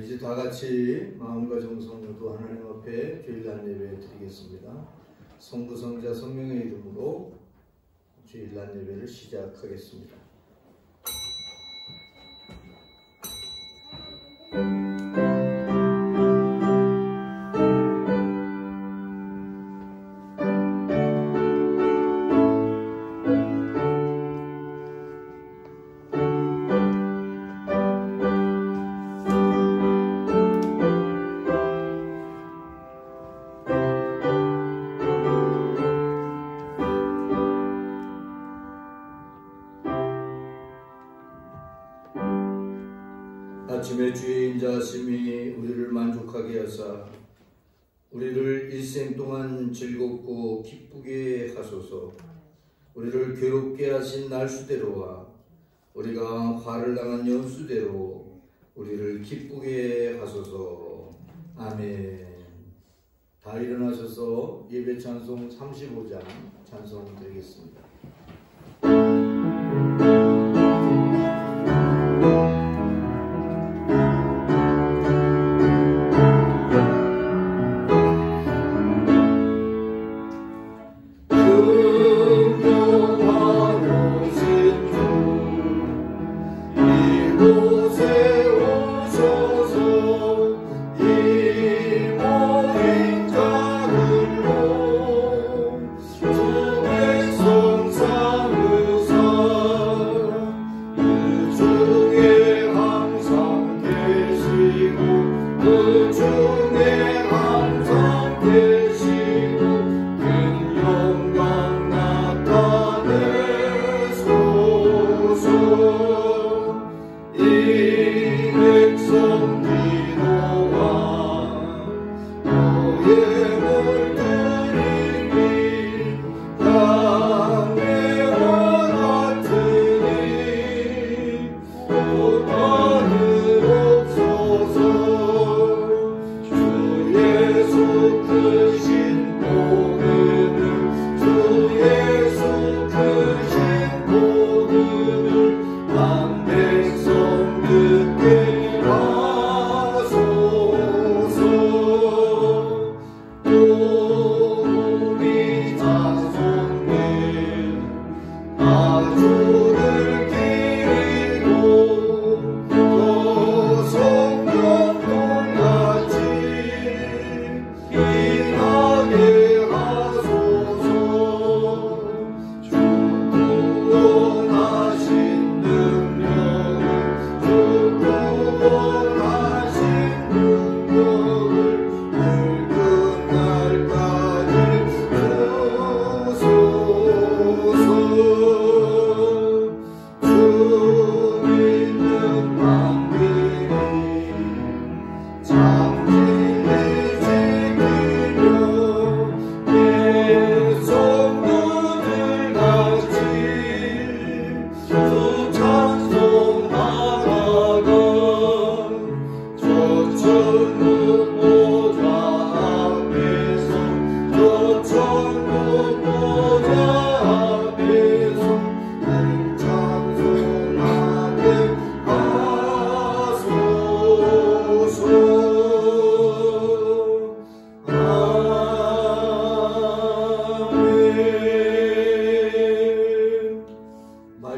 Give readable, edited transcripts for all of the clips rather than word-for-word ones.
이제 다 같이 마음과 정성으로 하나님 앞에 주일날 예배 드리겠습니다. 성부, 성자, 성령의 이름으로 주일날 예배를 시작하겠습니다. 아침에 주의 인자하심이 우리를 만족하게 하사 우리를 일생 동안 즐겁고 기쁘게 하소서. 우리를 괴롭게 하신 날수대로와 우리가 화를 당한 연수대로 우리를 기쁘게 하소서. 아멘. 다 일어나셔서 예배 찬송 35장 찬송 드리겠습니다.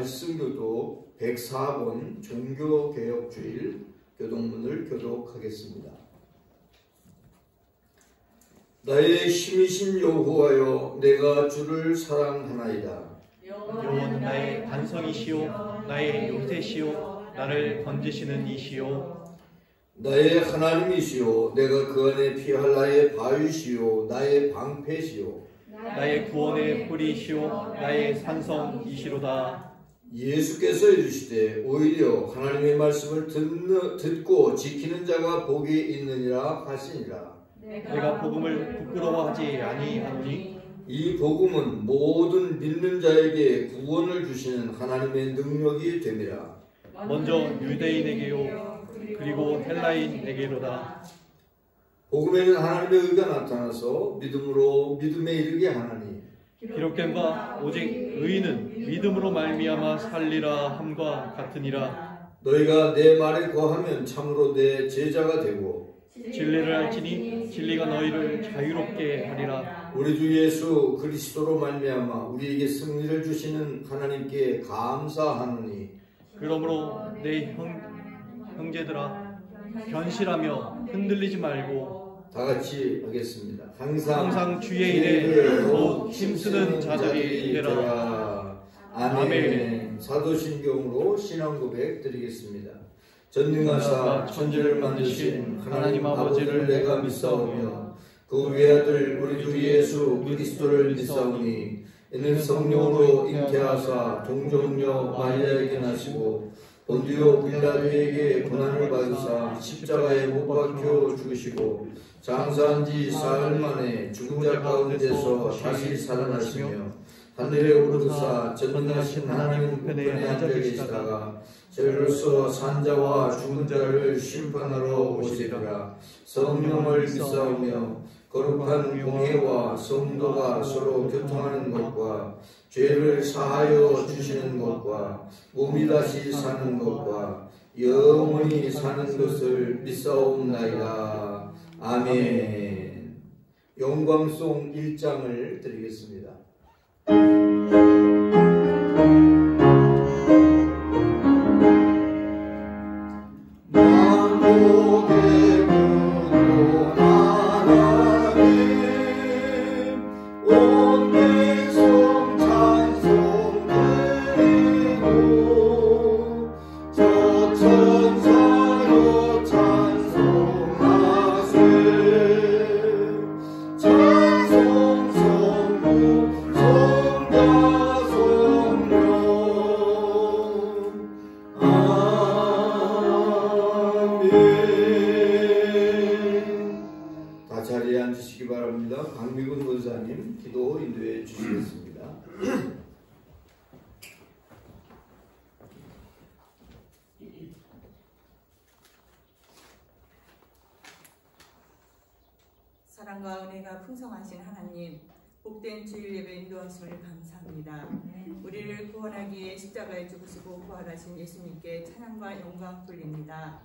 말씀교독 104번 종교개혁주일 교독문을 교독하겠습니다. 나의 힘이신 여호와여, 내가 주를 사랑하나이다. 여호와는 나의 반석이시오, 나의 요새시오, 나를 건지시는 이시오. 나의 하나님이시오, 내가 그 안에 피할 나의 바위시오, 나의 방패시오. 나의 구원의 뿌리시오, 나의 산성이시로다. 예수께서 이르시되 오히려 하나님의 말씀을 듣고 지키는 자가 복이 있느니라 하시니라. 내가 복음을 부끄러워하지 아니하노니 이 복음은 모든 믿는 자에게 구원을 주시는 하나님의 능력이 됨이라. 먼저 유대인에게요, 그리고 헬라인에게로다. 복음에는 하나님의 의가 나타나서 믿음으로 믿음에 이르게 하나니 기록된 바 오직 의인은 믿음으로 말미암아 살리라 함과 같으니라. 너희가 내 말에 거하면 참으로 내 제자가 되고 진리를 알지니 진리가 너희를 자유롭게 하리라. 우리 주 예수 그리스도로 말미암아 우리에게 승리를 주시는 하나님께 감사하노니 그러므로 내 형제들아 견실하며 흔들리지 말고 다 같이 하겠습니다. 항상 주의 일에 더욱 힘쓰는 자들이 되라. 아멘. 사도신경으로 신앙 고백 드리겠습니다. 전능하사 천지를 만드신 하나님 아버지를 내가 믿사오며 그 외아들 우리 주 예수 그리스도를 믿사오니 이는 성령으로 잉태하사 동정녀 마리아에게 나시고 본디오 빌라도에게 고난을 받으사 십자가에 못 박혀 죽으시고 장사한 지 사흘 만에 죽은 자 가운데서 다시 살아나시며 하늘에 오르사 전능하신 하나님 우편에 앉아 계시다가 저희로서 산자와 죽은 자를 심판하러 오시리라. 성령을 믿사오며 거룩한 공회와 성도가 서로 교통하는 것과 죄를 사하여 주시는 것과 몸이 다시 사는 것과 영원히 사는 것을 믿사옵나이다. 아멘. 영광송 1장을 드리겠습니다. 강미군 권사님 기도 인도해 주시겠습니다. 사랑과 은혜가 풍성하신 하나님, 복된 주일 예배 인도하심을 감사합니다. 우리를 구원하기에 십자가에 죽으시고 부활하신 예수님께 찬양과 영광 돌립니다.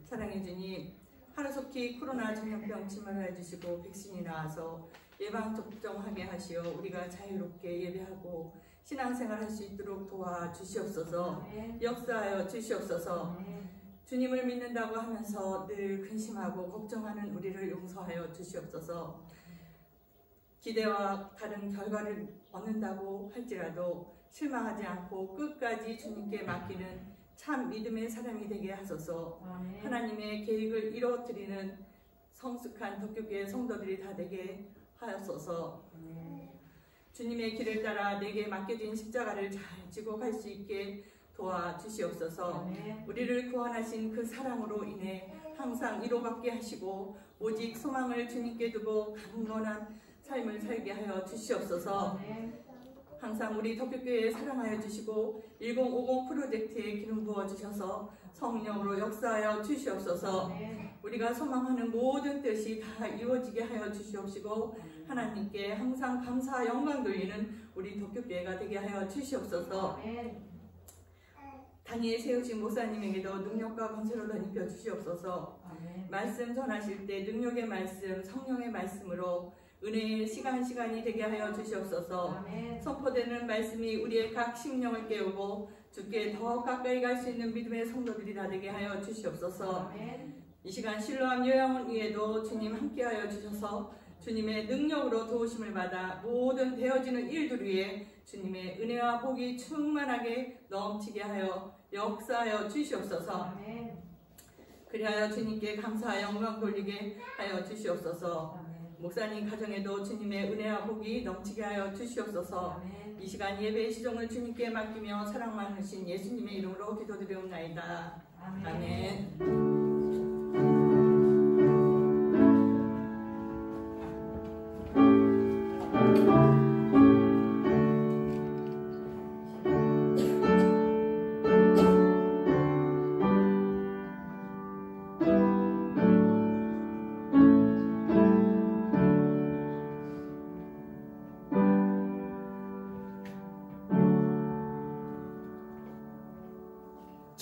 사랑해 주님, 하루속히 코로나 전염병 침몰해 주시고 백신이 나와서 예방 접종하게 하시어 우리가 자유롭게 예배하고 신앙생활 할 수 있도록 도와주시옵소서. 역사하여 주시옵소서. 주님을 믿는다고 하면서 늘 근심하고 걱정하는 우리를 용서하여 주시옵소서. 기대와 다른 결과를 얻는다고 할지라도 실망하지 않고 끝까지 주님께 맡기는 참 믿음의 사람이 되게 하소서. 하나님의 계획을 이루어드리는 성숙한 덕교교회 성도들이 다 되게 하옵소서. 주님의 길을 따라 내게 맡겨진 십자가를 잘 지고 갈 수 있게 도와주시옵소서. 우리를 구원하신 그 사랑으로 인해 항상 위로받게 하시고 오직 소망을 주님께 두고 강건한 삶을 살게 하여 주시옵소서. 항상 우리 덕교교회에 사랑하여 주시고 1050 프로젝트에 기름 부어주셔서 성령으로 역사하여 주시옵소서. 우리가 소망하는 모든 뜻이 다 이루어지게 하여 주시옵시고 하나님께 항상 감사 영광 돌리는 우리 덕교교회가 되게 하여 주시옵소서. 단위에 세우신 목사님에게도 능력과 건설을 덧입혀 주시옵소서. 말씀 전하실 때 능력의 말씀, 성령의 말씀으로 은혜의 시간이 되게 하여 주시옵소서. 선포되는 말씀이 우리의 각 심령을 깨우고 주께 더 가까이 갈 수 있는 믿음의 성도들이 다 되게 하여 주시옵소서. 이 시간 실로암 요양원 위에도 주님 함께하여 주셔서 주님의 능력으로 도우심을 받아 모든 되어지는 일들 위에 주님의 은혜와 복이 충만하게 넘치게 하여 역사하여 주시옵소서. 그리하여 주님께 감사와 영광 돌리게 하여 주시옵소서. 목사님 가정에도 주님의 은혜와 복이 넘치게 하여 주시옵소서. 이 시간 예배의 시종을 주님께 맡기며 사랑 많으신 예수님의 이름으로 기도드리옵나이다. 아멘.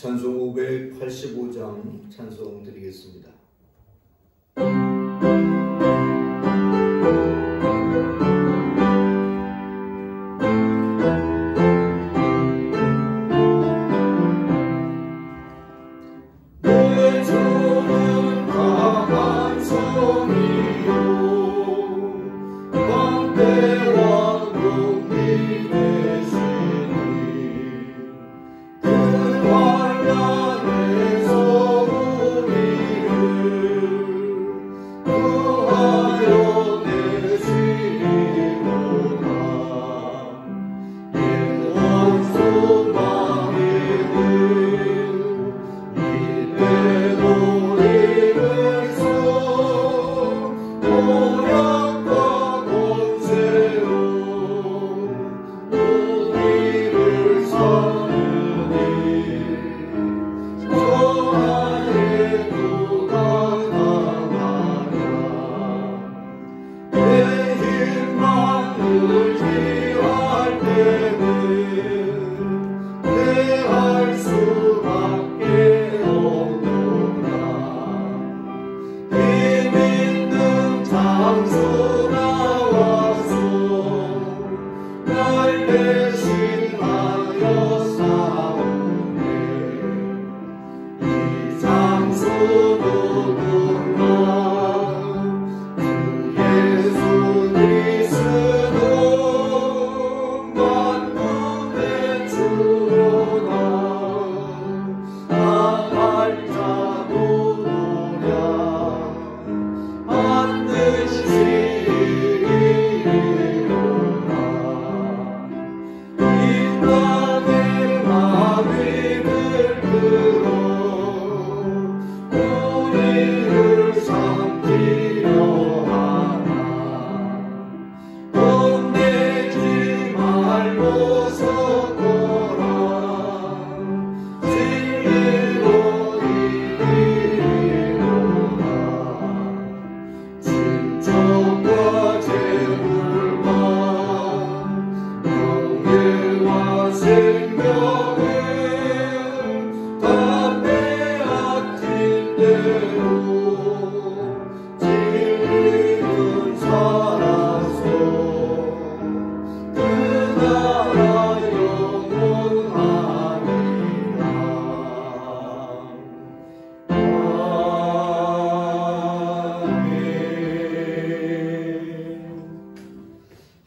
찬송 585장 찬송 드리겠습니다.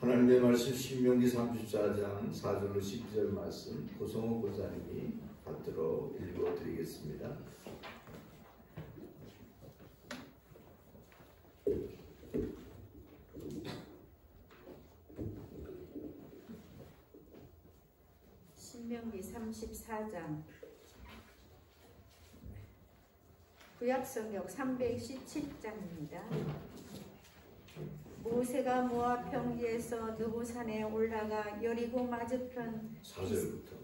하나님의 말씀 신명기 34장 4절로 12절 말씀 고성호 권사님이 받들어 읽어드리겠습니다. 신명기 34장 구약성경 317장입니다. 모세가 모압 평지에서 느보산에 올라가 여리고 맞은편 4절부터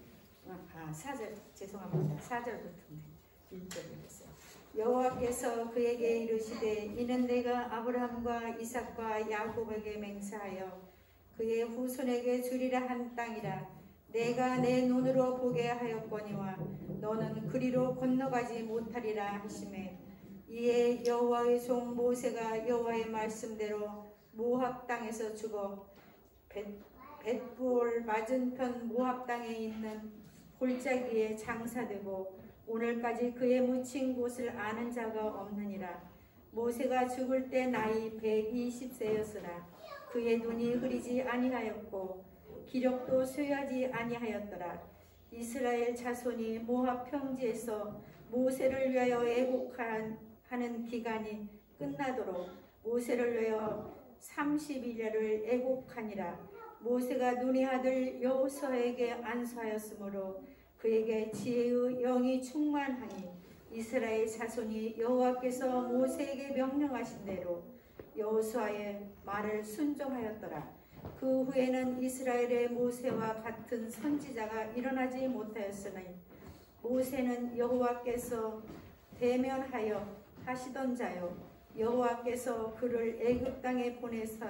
4절 죄송합니다. 4절부터 1절이었어요. 여호와께서 그에게 이르시되 이는 내가 아브라함과 이삭과 야곱에게 맹세하여 그의 후손에게 주리라 한 땅이라. 내가 내 눈으로 보게 하였거니와 너는 그리로 건너가지 못하리라 하시매 이에 여호와의 종 모세가 여호와의 말씀대로 모압 땅에서 죽어 벳부올 맞은편 모압 땅에 있는 골짜기에 장사되고 오늘까지 그의 묻힌 곳을 아는 자가 없느니라. 모세가 죽을 때 나이 120세였으나 그의 눈이 흐리지 아니하였고 기력도 쇠하지 아니하였더라. 이스라엘 자손이 모압 평지에서 모세를 위하여 애곡하는 기간이 끝나도록 모세를 위하여 30일야를 애곡하니라. 모세가 눈의 아들 여호수아에게 안수하였으므로 그에게 지혜의 영이 충만하니 이스라엘 자손이 여호와께서 모세에게 명령하신 대로 여호수아의 말을 순종하였더라. 그 후에는 이스라엘의 모세와 같은 선지자가 일어나지 못하였으니 모세는 여호와께서 대면하여 하시던 자요 여호와께서 그를 애굽 땅에 보내사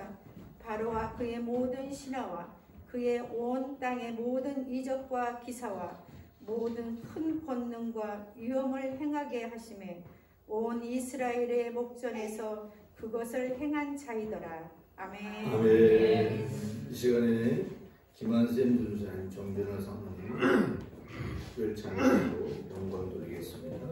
바로와 그의 모든 신하와 그의 온 땅의 모든 이적과 기사와 모든 큰 권능과 위엄을 행하게 하심에 온 이스라엘의 목전에서 그것을 행한 자이더라. 아멘. 아멘. 이 시간에 김한샘 준사님, 정변화 사모님 을 찬양으로 영광 돌리겠습니다.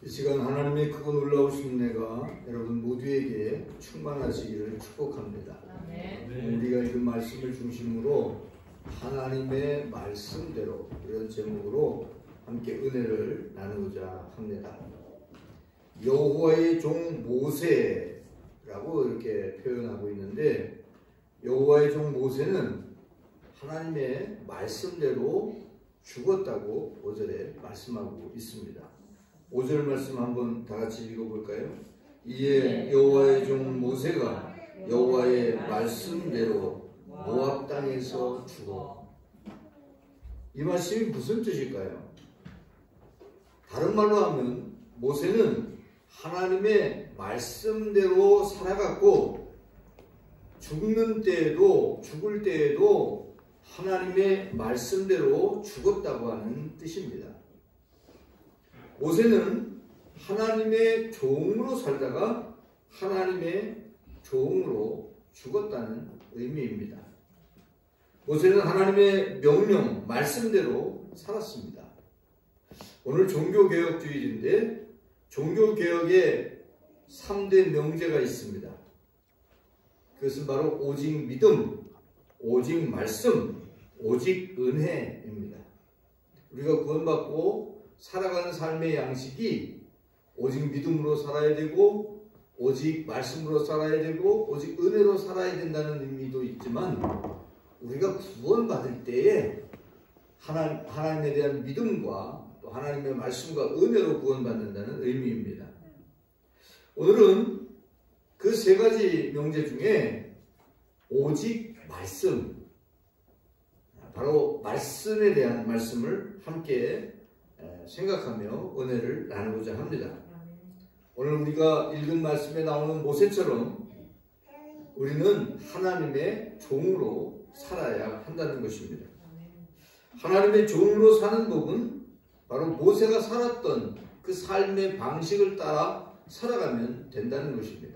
이 시간 하나님의 크고 놀라우신 은혜가 여러분 모두에게 충만하시기를 축복합니다. 우리가 이 말씀을 중심으로 하나님의 말씀대로 이런 제목으로 함께 은혜를 나누고자 합니다. 여호와의 종 모세라고 이렇게 표현하고 있는데, 여호와의 종 모세는 하나님의 말씀대로 죽었다고 5절에 말씀하고 있습니다. 5절 말씀 한번 다 같이 읽어볼까요? 이에 여호와의 종 모세가 여호와의 말씀대로 모압 땅에서 죽어. 이 말씀이 무슨 뜻일까요? 다른 말로 하면 모세는 하나님의 말씀대로 살아갔고, 죽을 때에도 하나님의 말씀대로 죽었다고 하는 뜻입니다. 모세는 하나님의 종으로 살다가 하나님의 종으로 죽었다는 의미입니다. 모세는 하나님의 명령, 말씀대로 살았습니다. 오늘 종교개혁주일인데 종교개혁의 3대 명제가 있습니다. 그것은 바로 오직 믿음, 오직 말씀, 오직 은혜입니다. 우리가 구원받고 살아가는 삶의 양식이 오직 믿음으로 살아야 되고, 오직 말씀으로 살아야 되고, 오직 은혜로 살아야 된다는 의미도 있지만, 우리가 구원받을 때에 하나님에 대한 믿음과 또 하나님의 말씀과 은혜로 구원받는다는 의미입니다. 오늘은 그 세 가지 명제 중에 오직 말씀, 바로 말씀에 대한 말씀을 함께 생각하며 은혜를 나누고자 합니다. 오늘 우리가 읽은 말씀에 나오는 모세처럼 우리는 하나님의 종으로 살아야 한다는 것입니다. 하나님의 종으로 사는 법은 바로 모세가 살았던 그 삶의 방식을 따라 살아가면 된다는 것입니다.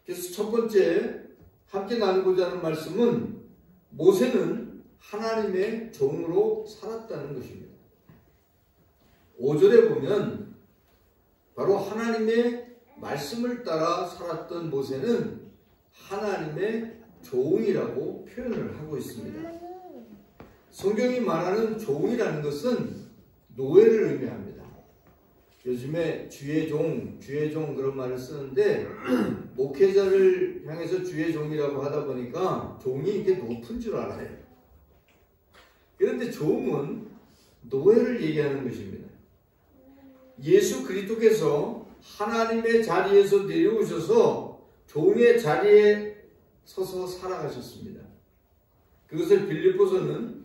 그래서 첫 번째 함께 나누고자 하는 말씀은 모세는 하나님의 종으로 살았다는 것입니다. 5절에 보면 바로 하나님의 말씀을 따라 살았던 모세는 하나님의 종이라고 표현을 하고 있습니다. 성경이 말하는 종이라는 것은 노예를 의미합니다. 요즘에 주의 종 그런 말을 쓰는데 목회자를 향해서 주의 종이라고 하다 보니까 종이 이렇게 높은 줄 알아요. 그런데 종은 노예를 얘기하는 것입니다. 예수 그리스도께서 하나님의 자리에서 내려오셔서 종의 자리에 서서 살아가셨습니다. 그것을 빌립보서는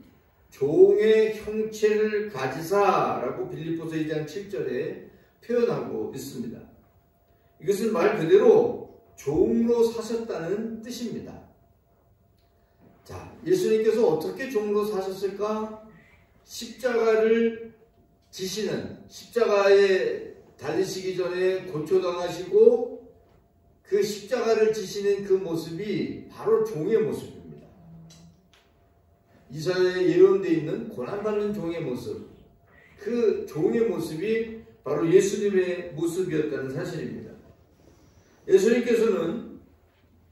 종의 형체를 가지사라고 빌립보서 2장 7절에 표현하고 있습니다. 이것은 말 그대로 종으로 사셨다는 뜻입니다. 자, 예수님께서 어떻게 종으로 사셨을까? 십자가를 지시는, 십자가에 달리시기 전에 고초당하시고 그 십자가를 지시는 그 모습이 바로 종의 모습입니다. 이사야에 예언되어 있는 고난받는 종의 모습, 그 종의 모습이 바로 예수님의 모습이었다는 사실입니다. 예수님께서는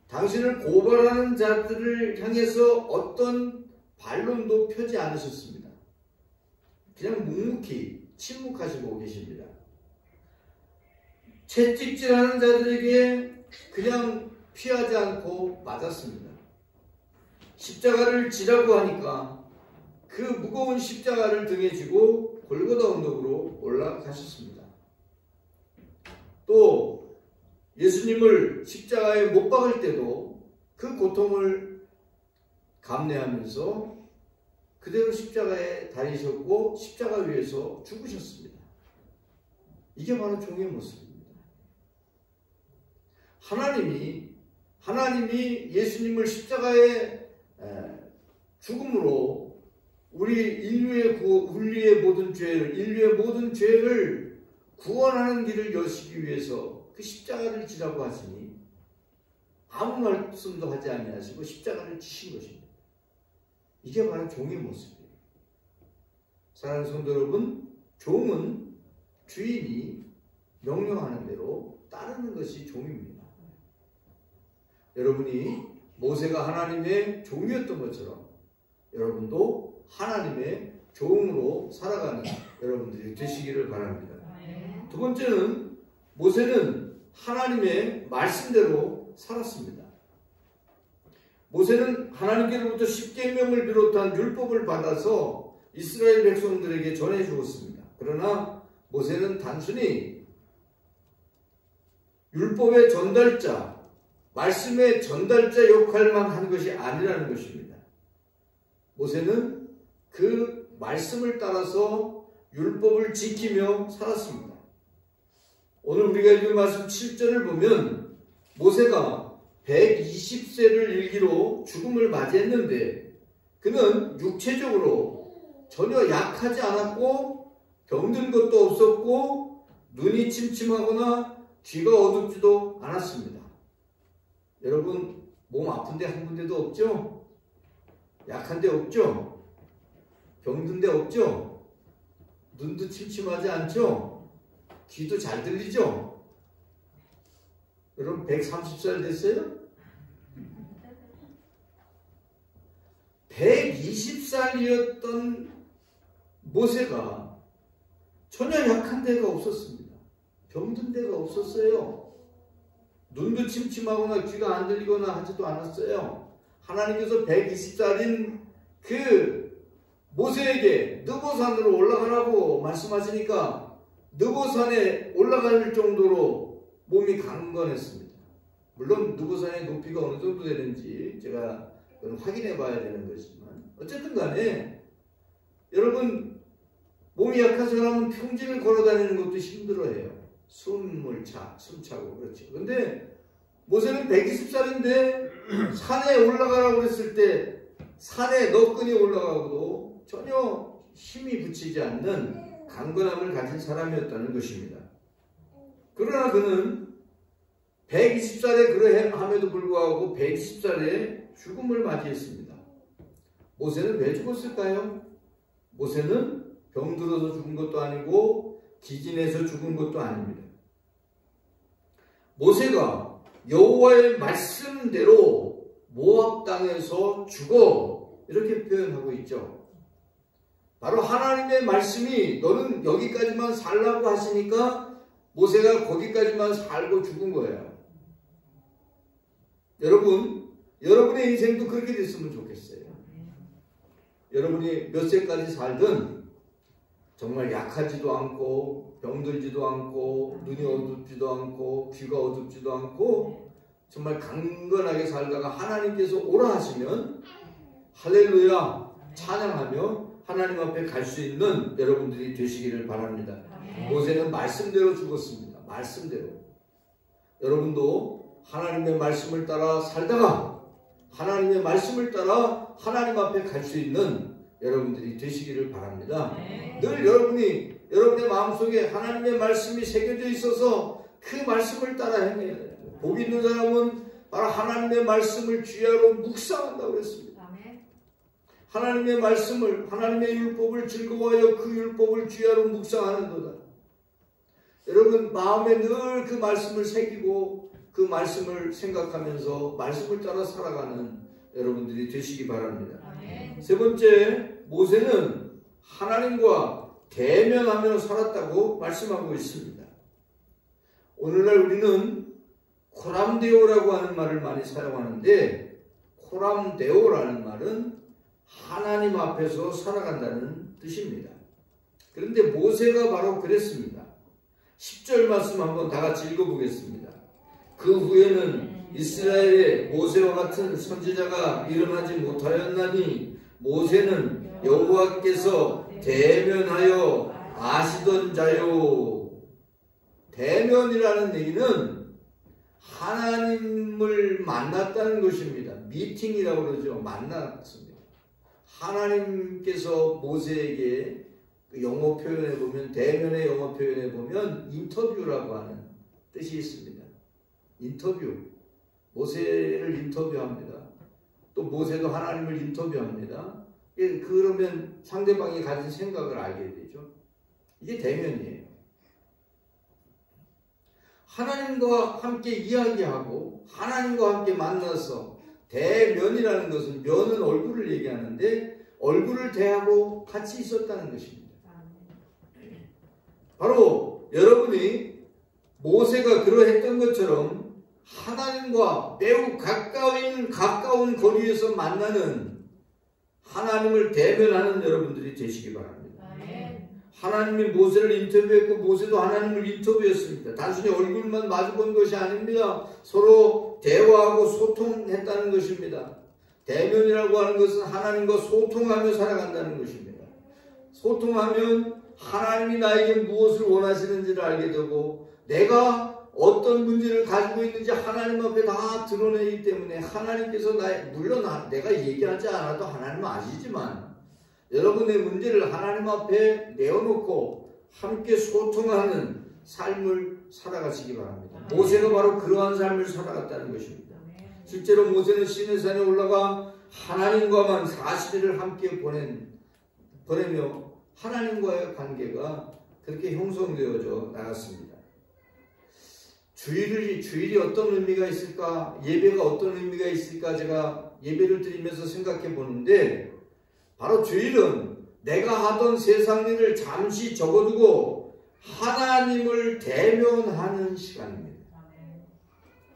당신을 고발하는 자들을 향해서 어떤 반론도 펴지 않으셨습니다. 그냥 묵묵히 침묵하시고 계십니다. 채찍질하는 자들에게 그냥 피하지 않고 맞았습니다. 십자가를 지라고 하니까 그 무거운 십자가를 등에 지고 골고다 언덕으로 올라가셨습니다. 또 예수님을 십자가에 못 박을 때도 그 고통을 감내하면서 그대로 십자가에 달리셨고 십자가 위에서 죽으셨습니다. 이게 바로 종의 모습입니다. 하나님이 예수님을 십자가에 죽음으로 인류의 모든 죄를 구원하는 길을 여시기 위해서 그 십자가를 지라고 하시니 아무 말씀도 하지 아니하시고 십자가를 지신 것입니다. 이게 바로 종의 모습이에요. 사랑하는 성도 여러분, 종은 주인이 명령하는 대로 따르는 것이 종입니다. 여러분이 모세가 하나님의 종이었던 것처럼 여러분도 하나님의 종으로 살아가는 여러분들이 되시기를 바랍니다. 두 번째는 모세는 하나님의 말씀대로 살았습니다. 모세는 하나님께로부터 십계명을 비롯한 율법을 받아서 이스라엘 백성들에게 전해 주었습니다. 그러나 모세는 단순히 율법의 전달자, 말씀의 전달자 역할만 한 것이 아니라는 것입니다. 모세는 그 말씀을 따라서 율법을 지키며 살았습니다. 오늘 우리가 읽은 말씀 7절을 보면 모세가 120세를 일기로 죽음을 맞이했는데 그는 육체적으로 전혀 약하지 않았고 병든 것도 없었고 눈이 침침하거나 귀가 어둡지도 않았습니다. 여러분 몸 아픈 데 한 군데도 없죠? 약한 데 없죠? 병든 데 없죠? 눈도 침침하지 않죠? 귀도 잘 들리죠? 여러분 130살 됐어요? 120살이었던 모세가 전혀 약한 데가 없었습니다. 병든 데가 없었어요. 눈도 침침하거나 귀가 안 들리거나 하지도 않았어요. 하나님께서 120살인 그 모세에게 느보산으로 올라가라고 말씀하시니까 느보산에 올라갈 정도로 몸이 강건했습니다. 물론 느보산의 높이가 어느 정도 되는지 제가 확인해 봐야 되는 것이지만 어쨌든 간에 여러분 몸이 약한 사람은 평지를 걸어 다니는 것도 힘들어해요. 숨차고 그렇죠. 근데 모세는 120살인데 산에 올라가라고 했을 때 산에 너끈히 올라가고도 전혀 힘이 붙이지 않는 강건함을 가진 사람이었다는 것입니다. 그러나 그는 120살에 그러함에도 불구하고 120살에 죽음을 맞이했습니다. 모세는 왜 죽었을까요? 모세는 병들어서 죽은 것도 아니고 기진해서 죽은 것도 아닙니다. 모세가 여호와의 말씀대로 모압 땅에서 죽어 이렇게 표현하고 있죠. 바로 하나님의 말씀이 너는 여기까지만 살라고 하시니까 모세가 거기까지만 살고 죽은 거예요. 여러분의 인생도 그렇게 됐으면 좋겠어요. 여러분이 몇 세까지 살든 정말 약하지도 않고 병들지도 않고 눈이 어둡지도 않고 귀가 어둡지도 않고 정말 강건하게 살다가 하나님께서 오라 하시면 할렐루야 찬양하며 하나님 앞에 갈 수 있는 여러분들이 되시기를 바랍니다. 모세는 말씀대로 죽었습니다. 말씀대로. 여러분도 하나님의 말씀을 따라 살다가 하나님의 말씀을 따라 하나님 앞에 갈 수 있는 여러분들이 되시기를 바랍니다. 늘 여러분의 마음속에 하나님의 말씀이 새겨져 있어서 그 말씀을 따라 행해야 돼요. 복 있는 사람은 바로 하나님의 말씀을 주야로 묵상한다고 그랬습니다. 하나님의 말씀을, 하나님의 율법을 즐거워하여 그 율법을 주야로 묵상하는도다. 여러분 마음에 늘 그 말씀을 새기고 그 말씀을 생각하면서 말씀을 따라 살아가는 여러분들이 되시기 바랍니다. 세 번째, 모세는 하나님과 대면하며 살았다고 말씀하고 있습니다. 오늘날 우리는 코람데오라고 하는 말을 많이 사용하는데 코람데오라는 말은 하나님 앞에서 살아간다는 뜻입니다. 그런데 모세가 바로 그랬습니다. 10절 말씀 한번 다 같이 읽어보겠습니다. 그 후에는 이스라엘에 모세와 같은 선지자가 일어나지 못하였나니 모세는 여호와께서 대면하여 아시던 자요. 대면이라는 얘기는 하나님을 만났다는 것입니다. 미팅이라고 그러죠. 만났습니다. 하나님께서 모세에게 영어 표현에 보면 대면의 영어 표현에 보면 인터뷰라고 하는 뜻이 있습니다. 인터뷰. 모세를 인터뷰합니다. 또 모세도 하나님을 인터뷰합니다. 그러면 상대방이 가진 생각을 알게 되죠. 이게 대면이에요. 하나님과 함께 이야기하고 하나님과 함께 만나서 대면이라는 것은 면은 얼굴을 얘기하는데 얼굴을 대하고 같이 있었다는 것입니다. 바로 여러분이 모세가 그러했던 것처럼 하나님과 매우 가까운 거리에서 만나는 하나님을 대면하는 여러분들이 되시기 바랍니다. 하나님이 모세를 인터뷰했고 모세도 하나님을 인터뷰했습니다. 단순히 얼굴만 마주본 것이 아닙니다. 서로 대화하고 소통했다는 것입니다. 대면이라고 하는 것은 하나님과 소통하며 살아간다는 것입니다. 소통하면 하나님이 나에게 무엇을 원하시는지를 알게 되고 내가 어떤 문제를 가지고 있는지 하나님 앞에 다 드러내기 때문에 하나님께서 물론 내가 얘기하지 않아도 하나님은 아시지만 여러분의 문제를 하나님 앞에 내어놓고 함께 소통하는 삶을 살아가시기 바랍니다. 모세가 바로 그러한 삶을 살아갔다는 것입니다. 실제로 모세는 시내산에 올라가 하나님과만 40일을 함께 보내며 하나님과의 관계가 그렇게 형성되어져 나갔습니다. 주일이 어떤 의미가 있을까? 예배가 어떤 의미가 있을까? 제가 예배를 드리면서 생각해 보는데, 바로 주일은 내가 하던 세상 일을 잠시 접어두고 하나님을 대면하는 시간입니다.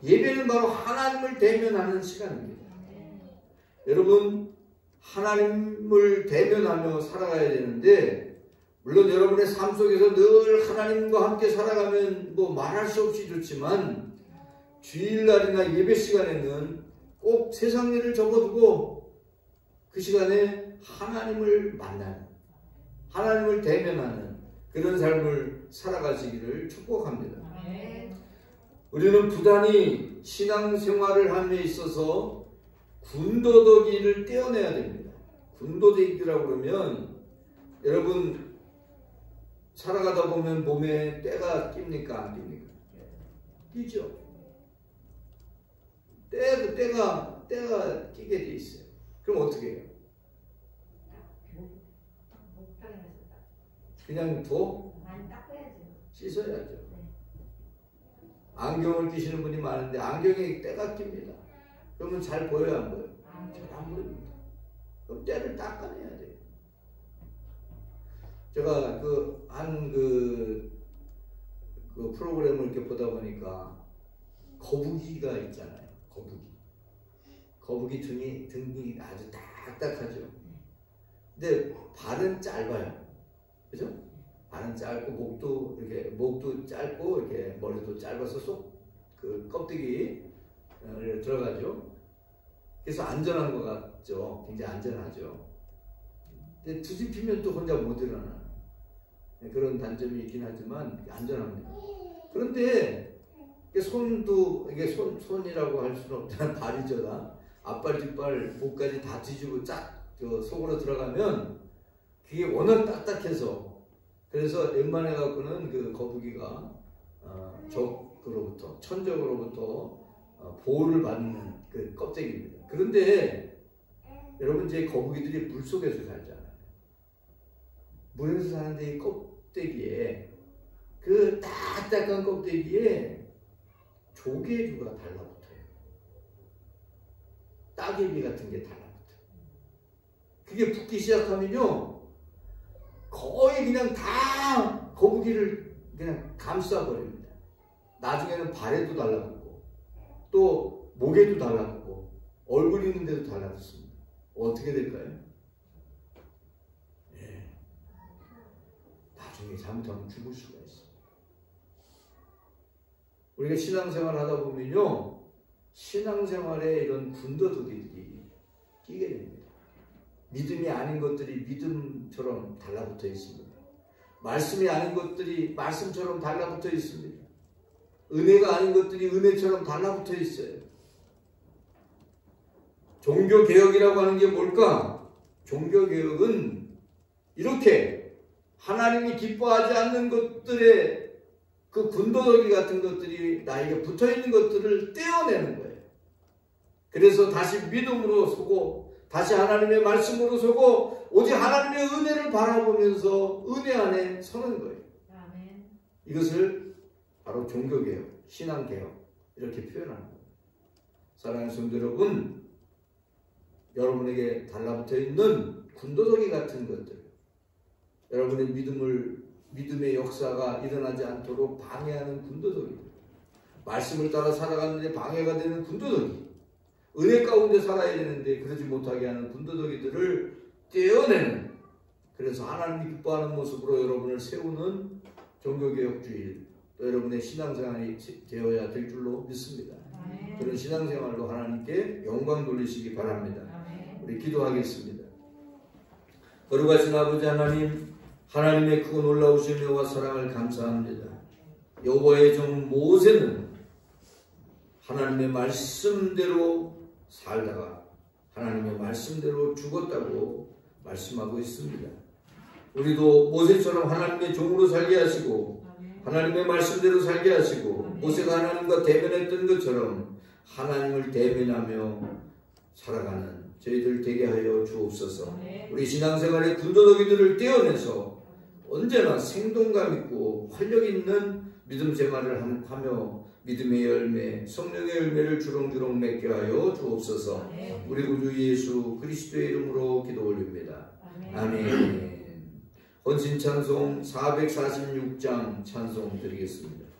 예배는 바로 하나님을 대면하는 시간입니다. 여러분, 하나님을 대면하며 살아가야 되는데, 물론 여러분의 삶 속에서 늘 하나님과 함께 살아가면 뭐 말할 수 없이 좋지만, 주일날이나 예배 시간에는 꼭 세상 일을 접어두고 그 시간에 하나님을 만나는, 하나님을 대면하는 그런 삶을 살아가시기를 축복합니다. 우리는 부단히 신앙생활을 함에 있어서 군더더기를 떼어내야 됩니다. 군더더기라고 그러면, 여러분 살아가다 보면 몸에 때가 낍니까? 안 낍니까? 끼죠. 때가 끼게 돼 있어요. 그럼 어떻게 해요? 그냥 씻어야죠. 안경을 끼시는 분이 많은데 안경에 때가 낍니다. 그러면 잘 보여요, 안 보여요? 잘 안 보입니다. 그럼 때를 닦아내야 돼요. 제가 그 프로그램을 이렇게 보다 보니까 거북이가 있잖아요. 거북이 등이 아주 딱딱하죠. 근데 발은 짧아요. 그죠? 발은 짧고 목도 짧고 이렇게 머리도 짧아서 그 껍데기 들어가죠. 그래서 안전한 것 같죠. 굉장히 안전하죠. 근데 뒤집히면 또 혼자 못 일어나. 그런 단점이 있긴 하지만 안전합니다. 그런데 이게 손이라고 할 수는 없잖아. 발이죠. 다 앞발 뒷발 목까지 다 뒤집어 속으로 들어가면 그게 워낙 딱딱해서, 그래서 웬만해 갖고는 그 거북이가 천적으로부터 보호를 받는 그 껍데기입니다. 그런데 여러분, 이제 거북이들이 물 속에서 살잖아요. 물에서 사는데 이 껍데기에, 그 딱딱한 껍데기에 조개류가 달라붙어요. 따개비 같은 게 달라붙어요. 그게 붙기 시작하면요, 거의 그냥 다 거북이를 그냥 감싸버립니다. 나중에는 발에도 달라붙고, 또 목에도 달라붙고, 얼굴 있는 데도 달라붙습니다. 어떻게 될까요? 나중에 잘못하면 죽을 수가 있어요. 우리가 신앙생활 하다 보면요, 신앙생활에 이런 군더더기들이 끼게 됩니다. 믿음이 아닌 것들이 믿음처럼 달라붙어 있습니다. 말씀이 아닌 것들이 말씀처럼 달라붙어 있습니다. 은혜가 아닌 것들이 은혜처럼 달라붙어 있어요. 종교개혁이라고 하는 게 뭘까? 종교개혁은 이렇게 하나님이 기뻐하지 않는 것들의 그 군더더기 같은 것들이 나에게 붙어있는 것들을 떼어내는 거예요. 그래서 다시 믿음으로 서고, 다시 하나님의 말씀으로 서고, 오직 하나님의 은혜를 바라보면서 은혜 안에 서는 거예요. 아멘. 이것을 바로 종교개혁, 신앙개혁 이렇게 표현하는 거예요. 사랑하는 성도 여러분, 여러분에게 달라붙어 있는 군더더기 같은 것들, 여러분의 믿음의 역사가 일어나지 않도록 방해하는 군더더기, 말씀을 따라 살아가는데 방해가 되는 군더더기, 은혜 가운데 살아야 되는데 그러지 못하게 하는 군더더기들을 떼어내는, 그래서 하나님이 기뻐하는 모습으로 여러분을 세우는 종교개혁주의, 또 여러분의 신앙생활이 되어야 될 줄로 믿습니다. 그런 신앙생활로 하나님께 영광 돌리시기 바랍니다. 우리 기도하겠습니다. 거룩하신 아버지 하나님, 하나님의 크고 놀라우신 은혜와 사랑을 감사합니다. 여호와의 종 모세는 하나님의 말씀대로 살다가 하나님의 말씀대로 죽었다고 말씀하고 있습니다. 우리도 모세처럼 하나님의 종으로 살게 하시고 하나님의 말씀대로 살게 하시고, 모세가 하나님과 대면했던 것처럼 하나님을 대면하며 살아가는 저희들 되게 하여 주옵소서. 우리 신앙생활의 군더더기들을 떼어내서 언제나 생동감 있고 활력 있는 믿음 생활을 하며 믿음의 열매, 성령의 열매를 주렁주렁 맺게 하여 주옵소서. 우리 구주 예수 그리스도의 이름으로 기도 올립니다. 아멘. 헌신 찬송 446장 찬송 드리겠습니다.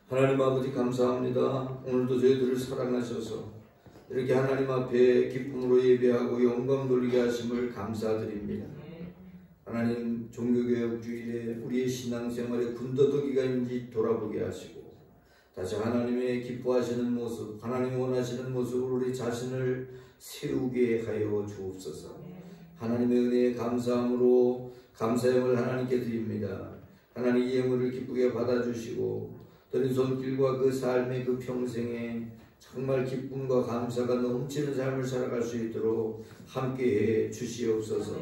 하나님 아버지 감사합니다. 오늘도 저희들을 사랑하셔서 이렇게 하나님 앞에 기쁨으로 예배하고 영광 돌리게 하심을 감사드립니다. 하나님 종교개혁 주일에 우리의 신앙생활의 군더더기가인지 돌아보게 하시고 다시 하나님의 기뻐하시는 모습, 하나님 원하시는 모습으로 우리 자신을 세우게 하여 주옵소서. 하나님의 은혜에 감사함으로 감사함을 하나님께 드립니다. 하나님 이 예물을 기쁘게 받아주시고 드린 손길과 그 삶의 그 평생에 정말 기쁨과 감사가 넘치는 삶을 살아갈 수 있도록 함께해 주시옵소서.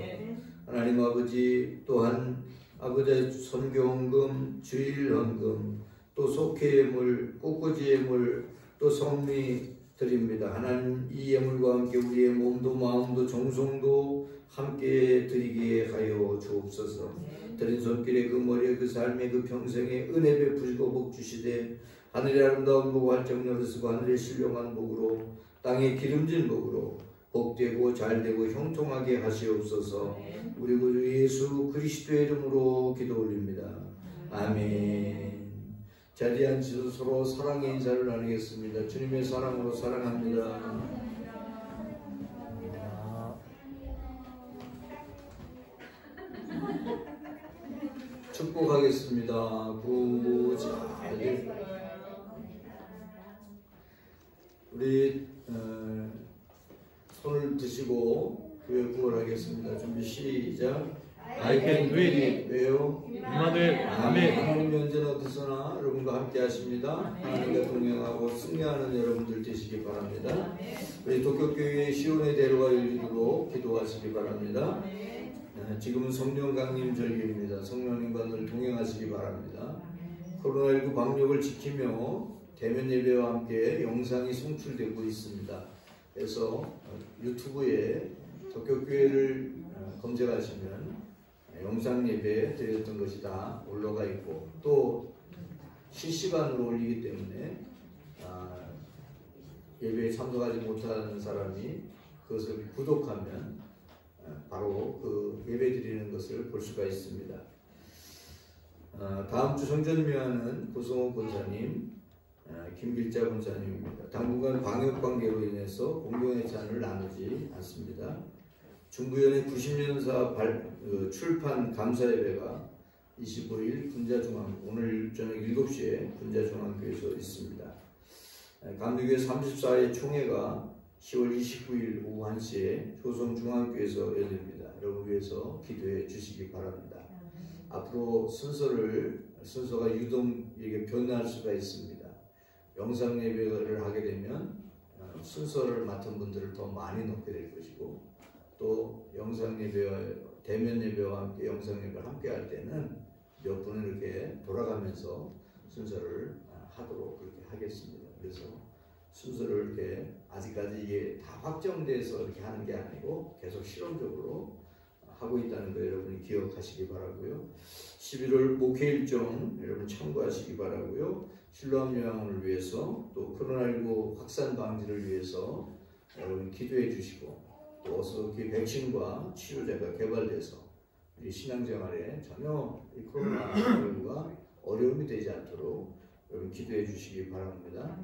하나님 아버지 또한 아버지의 선교헌금, 주일헌금, 또 속회예물, 꽃꽂이 예물, 또 성미 드립니다. 하나님 이 예물과 함께 우리의 몸도 마음도 정성도 함께 드리게 하여 주옵소서. 드린 손길의 그 머리에 그 삶의 그 평생에 은혜 베푸시고 복 주시되 하늘의 아름다운 복 활짝너를 쓰고 하늘의 신령한 복으로 땅의 기름진 복으로 복되고 잘되고 형통하게 하시옵소서. 우리 구주 예수 그리스도의 이름으로 기도 올립니다. 아멘. 자리에 앉으셔서 서로 사랑의 인사를 나누겠습니다. 주님의 사랑으로 사랑합니다. 축복하겠습니다. 구자리 우리 손을 드시고 구원하겠습니다. 준비 시작. I can do it. 왜요? 임마누엘. 아멘. 하나님 언제나 어디서나 여러분과 함께 하십니다. 하나님과 동행하고 승리하는 여러분들 되시기 바랍니다. 우리 도쿄교회 시온의 대로가 열리도록 기도하시기 바랍니다. 지금은 성령 강림 절기입니다. 성령님과 늘 동행하시기 바랍니다. 코로나19 방역을 지키며 대면 예배와 함께 영상이 송출되고 있습니다. 그래서 유튜브에 도쿄교회를 검색하시면 영상 예배 드렸던 것이 다 올라가 있고 또 실시간으로 올리기 때문에 예배에 참석하지 못하는 사람이 그것을 구독하면 바로 그 예배 드리는 것을 볼 수가 있습니다. 다음 주 성전미화는 고성호 권사님, 김길자 권사님입니다. 당분간 방역 관계로 인해서 공동의 찬을 나누지 않습니다. 중부연의 90년사 출판 감사예배가 25일 오늘 저녁 7시에 분자중앙교회에서 있습니다. 감리교회 34회 총회가 10월 29일 오후 1시에 효성중앙교회에서 열립니다. 여러분 위해서 기도해 주시기 바랍니다. 앞으로 순서가 유동 이게 변할 수가 있습니다. 영상 예배를 하게 되면 순서를 맡은 분들을 더 많이 넣게 될 것이고 또 영상 예배와 대면 예배와 함께 영상 예배를 함께 할 때는 몇 분을 이렇게 돌아가면서 순서를 하도록 그렇게 하겠습니다. 그래서 순서를 이렇게 아직까지 이게 다 확정돼서 이렇게 하는 게 아니고 계속 실험적으로 하고 있다는 거 여러분이 기억하시기 바라고요. 11월 목회 일정 여러분 참고하시기 바라고요. 실로암 요양원을 위해서 또 코로나19 확산 방지를 위해서 여러분 기도해 주시고 또 어서 그 백신과 치료제가 개발돼서 우리 신앙생활에 전혀 이 코로나19가 어려움이 되지 않도록 여러분 기도해 주시기 바랍니다.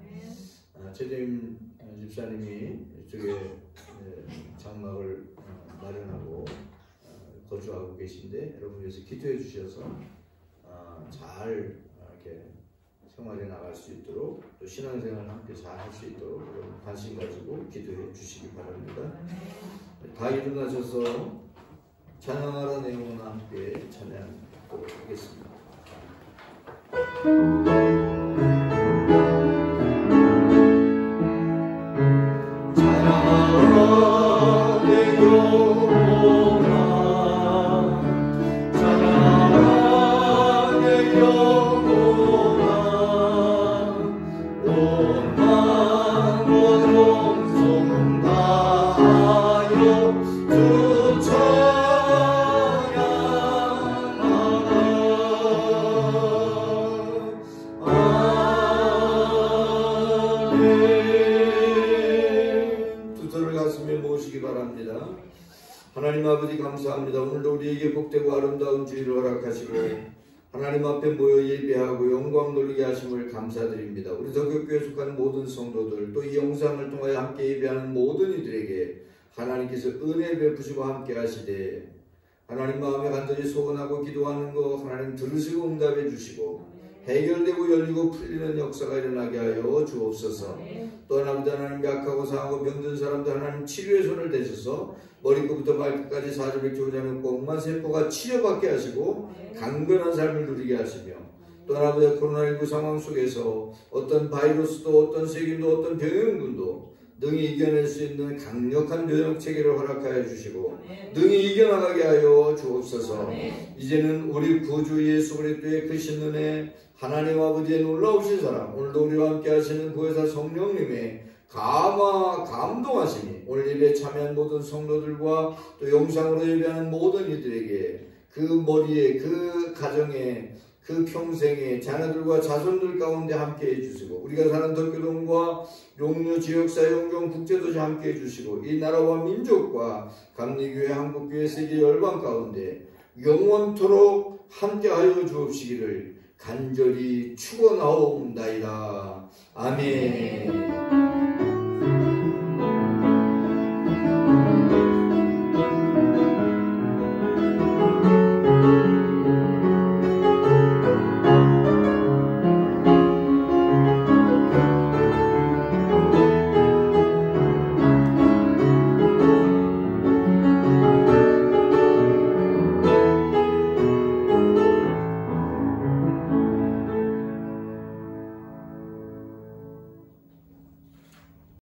최재임 집사님이 이쪽에 장막을 마련하고 거주하고 계신데 여러분 위해서 기도해 주셔서 잘 이렇게 생활에 나갈 수 있도록 또 신앙생활 함께 잘 할 수 있도록 여러분 관심 가지고 기도해 주시기 바랍니다. 다 일어나셔서 찬양하라 내 영혼아 함께 찬양하도록 하겠습니다. 찬양하라 내 영혼아 찬양하라 내 영혼아 온 마음으로 송 다하여 주 하나님 아버지 감사합니다. 오늘도 우리에게 복되고 아름다운 주일을 허락하시고 하나님 앞에 모여 예배하고 영광 돌리게 하심을 감사드립니다. 우리 도쿄교회에 속하는 모든 성도들 또 이 영상을 통하여 함께 예배하는 모든 이들에게 하나님께서 은혜 베푸시고 함께 하시되 하나님 마음에 간절히 소원하고 기도하는 거 하나님 들으시고 응답해 주시고 해결되고 열리고 풀리는 역사가 일어나게 하여 주옵소서. 또 하나님 약하고 상하고 병든 사람들 하나님 치료의 손을 대셔서 머리끝부터 발끝까지 4,100조자는 꼭만 세포가 치료받게 하시고 강건한 삶을 누리게 하시며 또 하나님 코로나19 상황 속에서 어떤 바이러스도 어떤 세균도 어떤 병영군도 능히 이겨낼 수 있는 강력한 면역 체계를 허락하여 주시고 능히 이겨나가게 하여 주옵소서. 이제는 우리 구주 예수 그리스도의 크신 은혜 하나님 아버지의 놀라우신 사랑 오늘도 우리와 함께 하시는 구혜사 성령님의 감동하시니 오늘 예배에 참여한 모든 성도들과 또 영상으로 예배하는 모든 이들에게 그 머리에 그 가정에 그 평생에 자녀들과 자손들 가운데 함께 해주시고 우리가 사는 덕교동과 용류 지역사회 용종 국제도시 함께 해주시고 이 나라와 민족과 감리교회 한국교회 세계 열방 가운데 영원토록 함께하여 주옵시기를 간절히 축원하옵나이다. 아멘.